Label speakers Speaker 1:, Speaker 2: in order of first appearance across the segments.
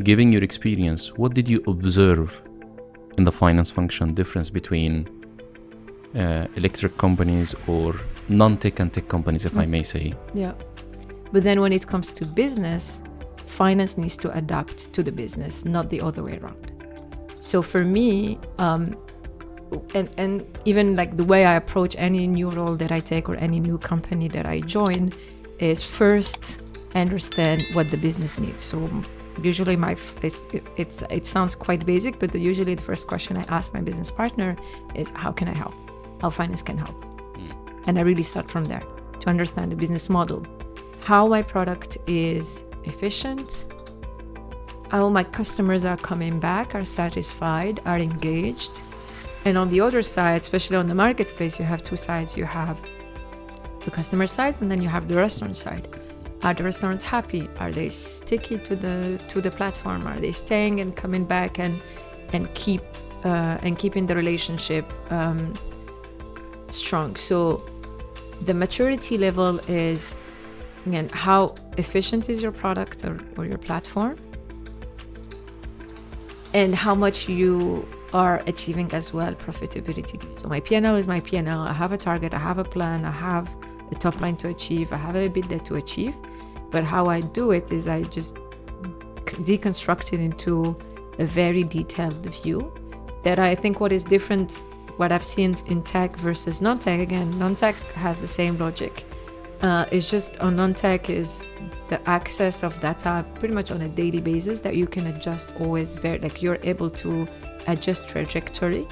Speaker 1: given your experience, what did you observe in the finance function difference between electric companies or non-tech and tech companies, if I may say?
Speaker 2: Yeah. But then when it comes to business, finance needs to adapt to the business, not the other way around. So for me, and even like the way I approach any new role that I take or any new company that I join is first understand what the business needs. So usually it sounds quite basic, but usually the first question I ask my business partner is, how can I help? How finance can help? And I really start from there to understand the business model, how my product is efficient, how my customers are coming back, are satisfied, are engaged. And on the other side, especially on the marketplace, you have two sides. You have the customer side, and then you have the restaurant side. Are the restaurants happy? Are they sticky to the platform? Are they staying and coming back and keeping the relationship strong? So the maturity level is, again, how efficient is your product or your platform, and how much you are achieving as well profitability. So my P&L is my P&L. I have a target, I have a plan, I have a top line to achieve, I have a EBITDA to achieve. But how I do it is I just deconstruct it into a very detailed view that I think what is different, what I've seen in tech versus non-tech, again, non-tech has the same logic. It's just on non-tech is the access of data pretty much on a daily basis that you can adjust always like you're able to adjust trajectory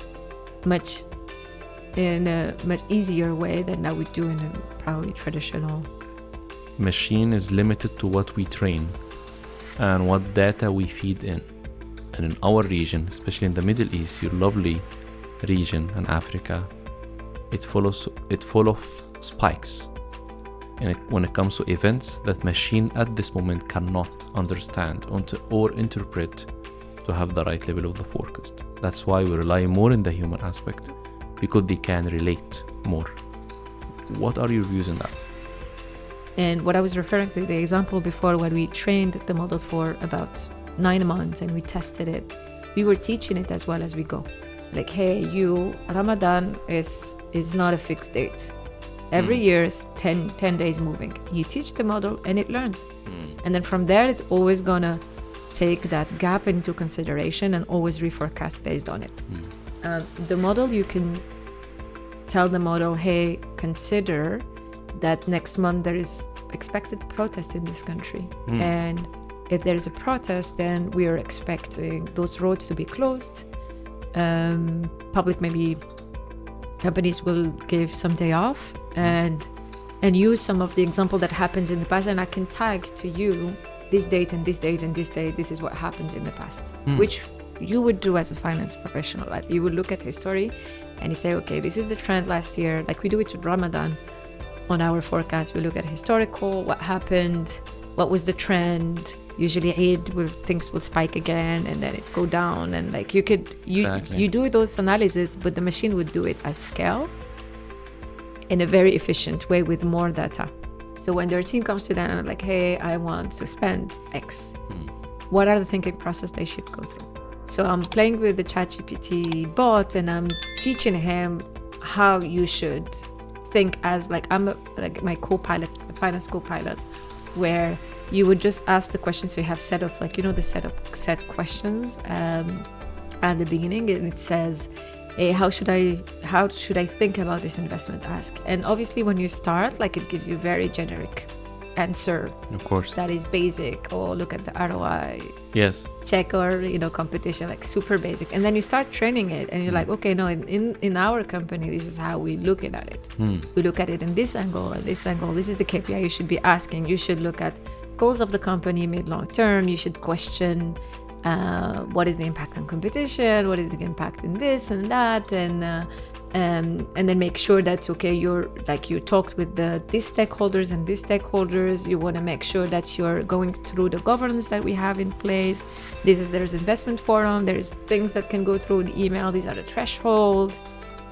Speaker 2: in a much easier way than I would do in a probably traditional.
Speaker 1: Machine is limited to what we train and what data we feed in. And in our region, especially in the Middle East, your lovely region and Africa, it's full of spikes. And when it comes to events that machine at this moment cannot understand or interpret to have the right level of the forecast. That's why we rely more on the human aspect, because they can relate more. What are your views on that?
Speaker 2: And what I was referring to, the example before, when we trained the model for about 9 months and we tested it, we were teaching it as well as we go. Like, hey, Ramadan is not a fixed date. Every year is 10 days moving. You teach the model and it learns. And then from there, it's always gonna take that gap into consideration and always reforecast based on it. The model, you can tell the model, hey, consider that next month there is expected protest in this country. And if there is a protest, then we are expecting those roads to be closed. Maybe companies will give some day off and use some of the example that happens in the past, and I can tag to you this date and this date and this date, this is what happens in the past, which you would do as a finance professional. Right? You would look at history and you say, okay, this is the trend last year, like we do it with Ramadan. On our forecast, we look at historical, what happened, what was the trend. Usually Eid, things will spike again and then it go down, and like you do those analysis, but the machine would do it at scale in a very efficient way with more data. So when their team comes to them and like, hey, I want to spend X, what are the thinking process they should go through? So I'm playing with the ChatGPT bot and I'm teaching him how you should think as like my co-pilot, a finance co-pilot, where you would just ask the questions. So you have set of like, the set questions at the beginning, and it says, hey, how should I think about this investment ask? And obviously when you start, like it gives you very generic answer.
Speaker 1: Of course.
Speaker 2: That is basic, or look at the ROI.
Speaker 1: Yes.
Speaker 2: Check or, competition, like super basic. And then you start training it and you're like, okay, no, in our company, this is how we look at it. We look at it in this angle and this angle. This is the KPI you should be asking. You should look at goals of the company mid long term. You should question what is the impact on competition, what is the impact in this and that, and then make sure that you talked with these stakeholders and these stakeholders. You want to make sure that you're going through the governance that we have in place. There's investment forum, there's things that can go through the email, these are the threshold,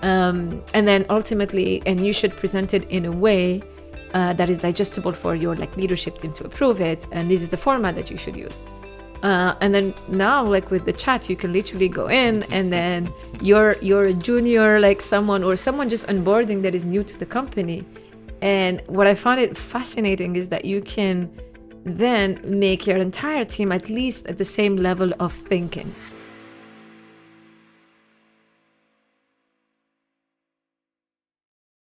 Speaker 2: and then ultimately, and you should present it in a way that is digestible for your leadership team to approve it, and this is the format that you should use. And then now, like with the chat, you can literally go in, and then you're a junior, like someone just onboarding that is new to the company. And what I found it fascinating is that you can then make your entire team at least at the same level of thinking.